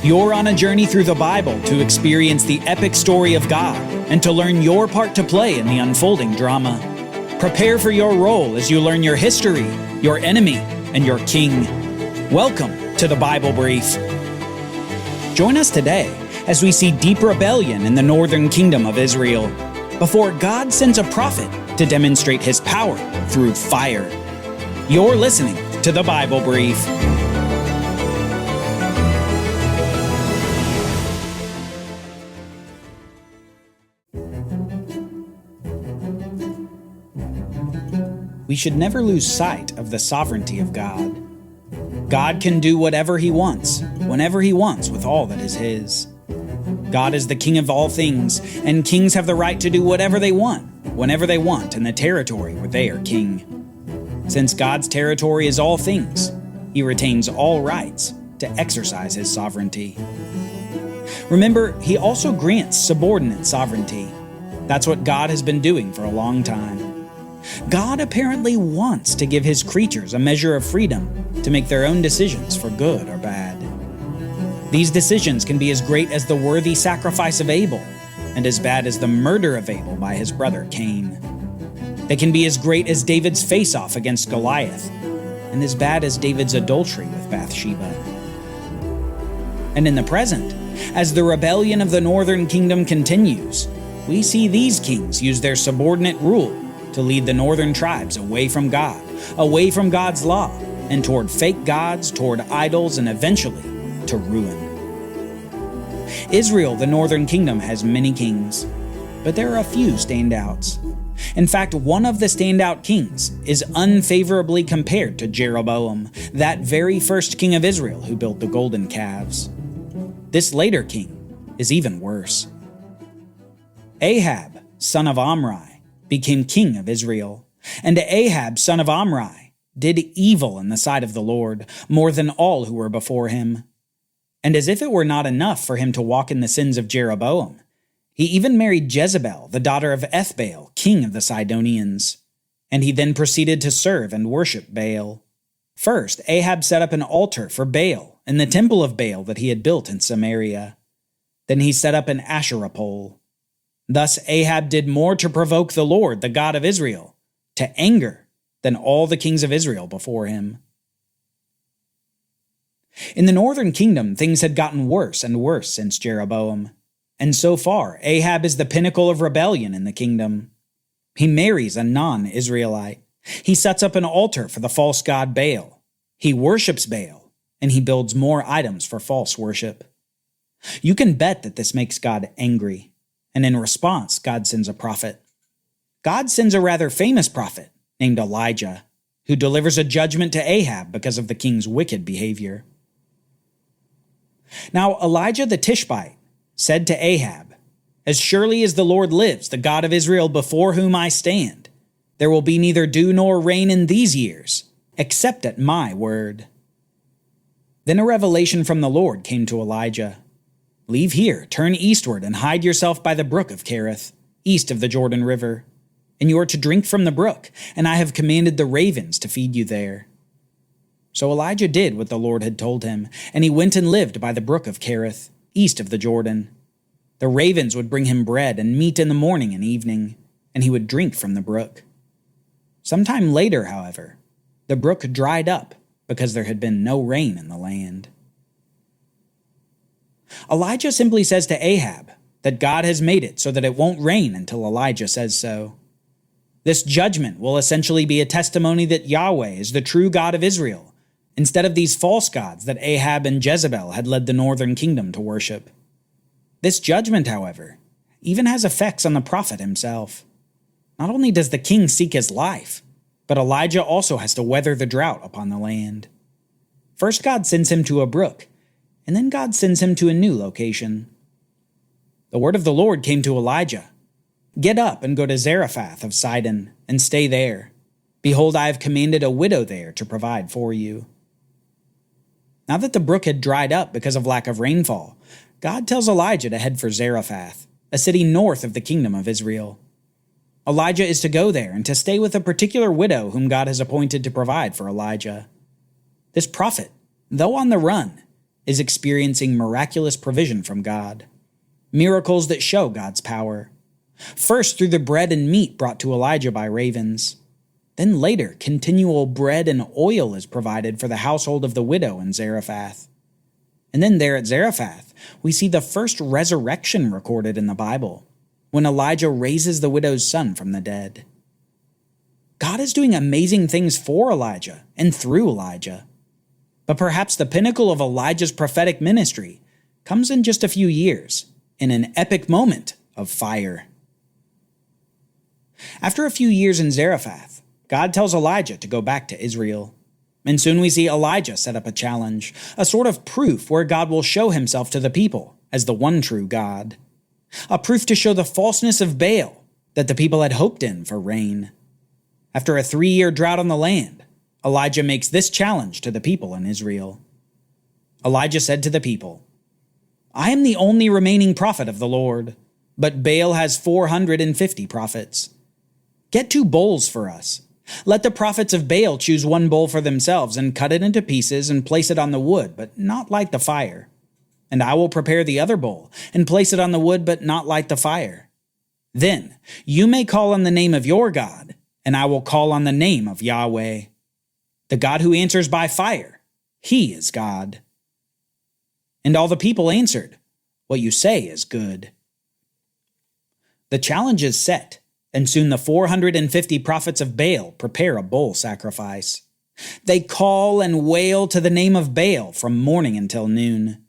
You're on a journey through the Bible to experience the epic story of God and to learn your part to play in the unfolding drama. Prepare for your role as you learn your history, your enemy, and your king. Welcome to the Bible Brief. Join us today as we see deep rebellion in the northern kingdom of Israel before God sends a prophet to demonstrate his power through fire. You're listening to the Bible Brief. We should never lose sight of the sovereignty of God. God can do whatever he wants, whenever he wants, with all that is his. God is the king of all things, and kings have the right to do whatever they want, whenever they want, in the territory where they are king. Since God's territory is all things, he retains all rights to exercise his sovereignty. Remember, he also grants subordinate sovereignty. That's what God has been doing for a long time. God apparently wants to give his creatures a measure of freedom to make their own decisions for good or bad. These decisions can be as great as the worthy sacrifice of Abel, and as bad as the murder of Abel by his brother Cain. They can be as great as David's face-off against Goliath, and as bad as David's adultery with Bathsheba. And in the present, as the rebellion of the northern kingdom continues, we see these kings use their subordinate rule to lead the northern tribes away from God, away from God's law, and toward fake gods, toward idols, and eventually to ruin. Israel, the northern kingdom, has many kings, but there are a few standouts. In fact, one of the standout kings is unfavorably compared to Jeroboam, that very first king of Israel who built the golden calves. This later king is even worse. Ahab, son of Omri, became king of Israel, and Ahab, son of Omri, did evil in the sight of the Lord, more than all who were before him. And as if it were not enough for him to walk in the sins of Jeroboam, he even married Jezebel, the daughter of Ethbaal, king of the Sidonians. And he then proceeded to serve and worship Baal. First, Ahab set up an altar for Baal in the temple of Baal that he had built in Samaria. Then he set up an Asherah pole. Thus Ahab did more to provoke the Lord, the God of Israel, to anger than all the kings of Israel before him. In the northern kingdom, things had gotten worse and worse since Jeroboam, and so far Ahab is the pinnacle of rebellion in the kingdom. He marries a non-Israelite. He sets up an altar for the false god Baal. He worships Baal, and he builds more items for false worship. You can bet that this makes God angry. And in response, God sends a prophet. God sends a rather famous prophet named Elijah, who delivers a judgment to Ahab because of the king's wicked behavior. Now Elijah the Tishbite said to Ahab, "As surely as the Lord lives, the God of Israel before whom I stand, there will be neither dew nor rain in these years, except at my word." Then a revelation from the Lord came to Elijah. "Leave here, turn eastward, and hide yourself by the brook of Cherith, east of the Jordan River. And you are to drink from the brook, and I have commanded the ravens to feed you there." So Elijah did what the Lord had told him, and he went and lived by the brook of Cherith, east of the Jordan. The ravens would bring him bread and meat in the morning and evening, and he would drink from the brook. Sometime later, however, the brook dried up because there had been no rain in the land. Elijah simply says to Ahab that God has made it so that it won't rain until Elijah says so. This judgment will essentially be a testimony that Yahweh is the true God of Israel, instead of these false gods that Ahab and Jezebel had led the northern kingdom to worship. This judgment, however, even has effects on the prophet himself. Not only does the king seek his life, but Elijah also has to weather the drought upon the land. First, God sends him to a brook, and then God sends him to a new location. The word of the Lord came to Elijah. "Get up and go to Zarephath of Sidon, and stay there. Behold, I have commanded a widow there to provide for you." Now that the brook had dried up because of lack of rainfall, God tells Elijah to head for Zarephath, a city north of the kingdom of Israel. Elijah is to go there and to stay with a particular widow whom God has appointed to provide for Elijah. This prophet, though on the run, is experiencing miraculous provision from God, miracles that show God's power. First through the bread and meat brought to Elijah by ravens. Then later, continual bread and oil is provided for the household of the widow in Zarephath. And then there at Zarephath, we see the first resurrection recorded in the Bible, when Elijah raises the widow's son from the dead. God is doing amazing things for Elijah and through Elijah. But perhaps the pinnacle of Elijah's prophetic ministry comes in just a few years, in an epic moment of fire. After a few years in Zarephath, God tells Elijah to go back to Israel. And soon we see Elijah set up a challenge, a sort of proof where God will show himself to the people as the one true God. A proof to show the falseness of Baal that the people had hoped in for rain. After a 3-year drought on the land, Elijah makes this challenge to the people in Israel. Elijah said to the people, "I am the only remaining prophet of the Lord, but Baal has 450 prophets. Get 2 bowls for us. Let the prophets of Baal choose 1 bowl for themselves and cut it into pieces and place it on the wood, but not light the fire. And I will prepare the other bowl and place it on the wood, but not light the fire. Then you may call on the name of your God, and I will call on the name of Yahweh. The God who answers by fire, he is God." And all the people answered, "What you say is good." The challenge is set, and soon the 450 prophets of Baal prepare a bull sacrifice. They call and wail to the name of Baal from morning until noon,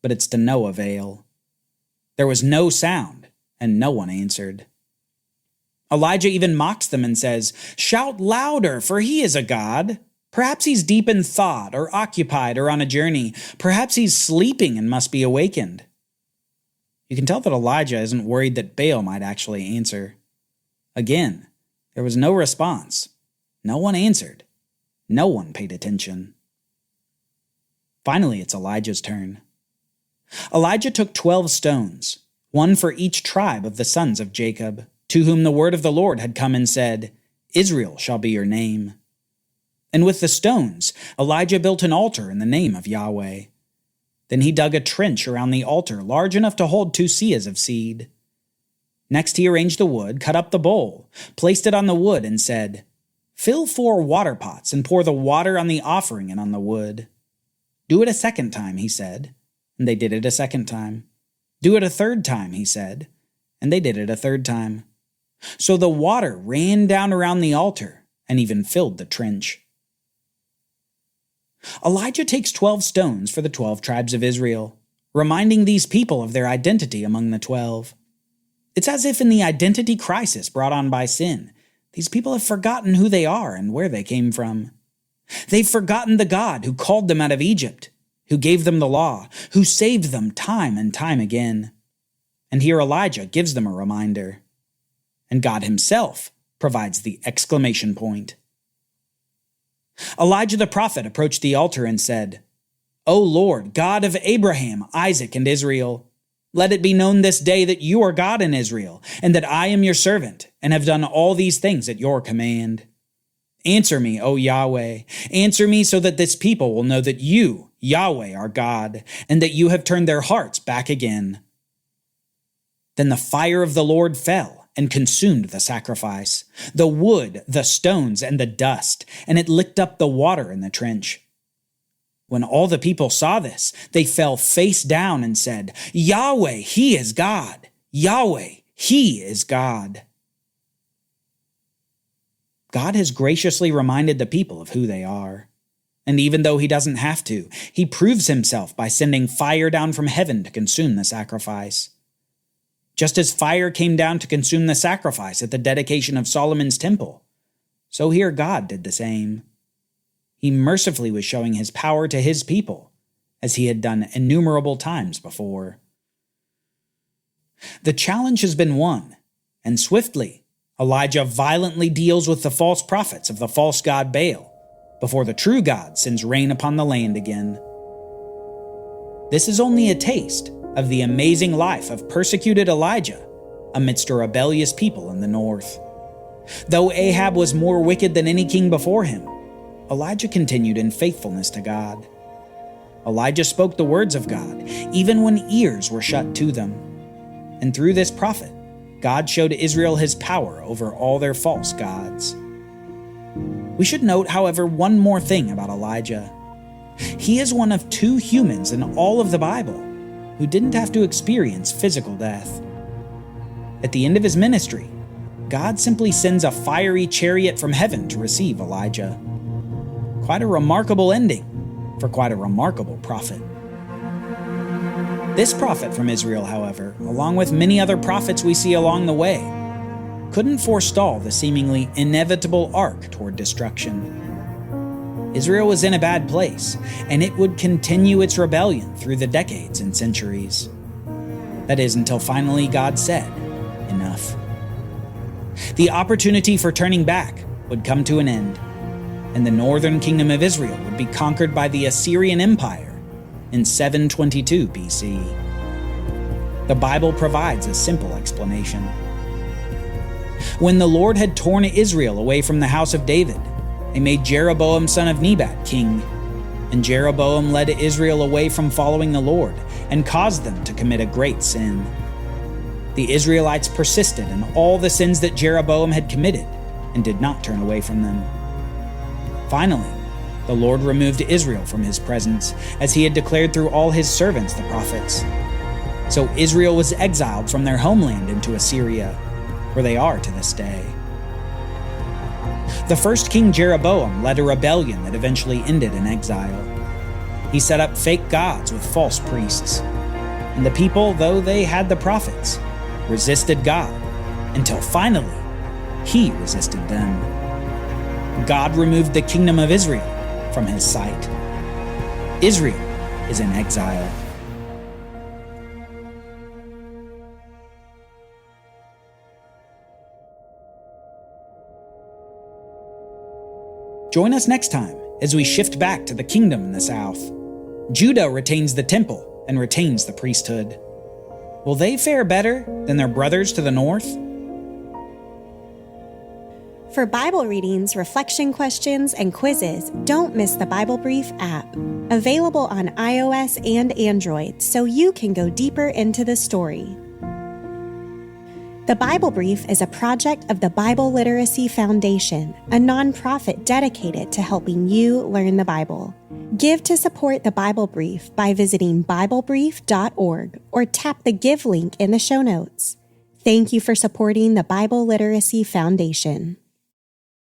but it's to no avail. There was no sound, and no one answered. Elijah even mocks them and says, "Shout louder, for he is a god. Perhaps he's deep in thought, or occupied, or on a journey. Perhaps he's sleeping and must be awakened." You can tell that Elijah isn't worried that Baal might actually answer. Again, there was no response. No one answered. No one paid attention. Finally, it's Elijah's turn. Elijah took 12 stones, 1 for each tribe of the sons of Jacob, to whom the word of the Lord had come and said, "Israel shall be your name." And with the stones, Elijah built an altar in the name of Yahweh. Then he dug a trench around the altar large enough to hold 2 seahs of seed. Next he arranged the wood, cut up the bowl, placed it on the wood, and said, "Fill 4 water pots and pour the water on the offering and on the wood." "Do it a second time," he said, and they did it a second time. "Do it a third time," he said, and they did it a third time. So the water ran down around the altar and even filled the trench. Elijah takes 12 stones for the 12 tribes of Israel, reminding these people of their identity among the 12. It's as if in the identity crisis brought on by sin, these people have forgotten who they are and where they came from. They've forgotten the God who called them out of Egypt, who gave them the law, who saved them time and time again. And here Elijah gives them a reminder. And God himself provides the exclamation point. Elijah the prophet approached the altar and said, "O Lord, God of Abraham, Isaac, and Israel, let it be known this day that you are God in Israel, and that I am your servant, and have done all these things at your command. Answer me, O Yahweh, answer me so that this people will know that you, Yahweh, are God, and that you have turned their hearts back again." Then the fire of the Lord fell and consumed the sacrifice, the wood, the stones, and the dust, and it licked up the water in the trench. When all the people saw this, they fell face down and said, "Yahweh, he is God. Yahweh, he is God." God has graciously reminded the people of who they are. And even though he doesn't have to, he proves himself by sending fire down from heaven to consume the sacrifice. Just as fire came down to consume the sacrifice at the dedication of Solomon's temple, so here God did the same. He mercifully was showing his power to his people, as he had done innumerable times before. The challenge has been won, and swiftly, Elijah violently deals with the false prophets of the false god Baal, before the true God sends rain upon the land again. This is only a taste of the amazing life of persecuted Elijah amidst a rebellious people in the north. Though Ahab was more wicked than any king before him, Elijah continued in faithfulness to God. Elijah spoke the words of God, even when ears were shut to them. And through this prophet, God showed Israel his power over all their false gods. We should note, however, one more thing about Elijah. He is one of 2 humans in all of the Bible who didn't have to experience physical death. At the end of his ministry, God simply sends a fiery chariot from heaven to receive Elijah. Quite a remarkable ending for quite a remarkable prophet. This prophet from Israel, however, along with many other prophets we see along the way, couldn't forestall the seemingly inevitable arc toward destruction. Israel was in a bad place, and it would continue its rebellion through the decades and centuries. That is, until finally God said, enough. The opportunity for turning back would come to an end, and the northern kingdom of Israel would be conquered by the Assyrian Empire in 722 BC. The Bible provides a simple explanation. When the Lord had torn Israel away from the house of David, they made Jeroboam son of Nebat king, and Jeroboam led Israel away from following the Lord and caused them to commit a great sin. The Israelites persisted in all the sins that Jeroboam had committed and did not turn away from them. Finally, the Lord removed Israel from his presence, as he had declared through all his servants the prophets. So Israel was exiled from their homeland into Assyria, where they are to this day. The first king Jeroboam led a rebellion that eventually ended in exile. He set up fake gods with false priests, and the people, though they had the prophets, resisted God until finally he resisted them. God removed the kingdom of Israel from his sight. Israel is in exile. Join us next time as we shift back to the kingdom in the south. Judah retains the temple and retains the priesthood. Will they fare better than their brothers to the north? For Bible readings, reflection questions, and quizzes, don't miss the Bible Brief app. Available on iOS and Android, so you can go deeper into the story. The Bible Brief is a project of the Bible Literacy Foundation, a nonprofit dedicated to helping you learn the Bible. Give to support the Bible Brief by visiting BibleBrief.org or tap the Give link in the show notes. Thank you for supporting the Bible Literacy Foundation.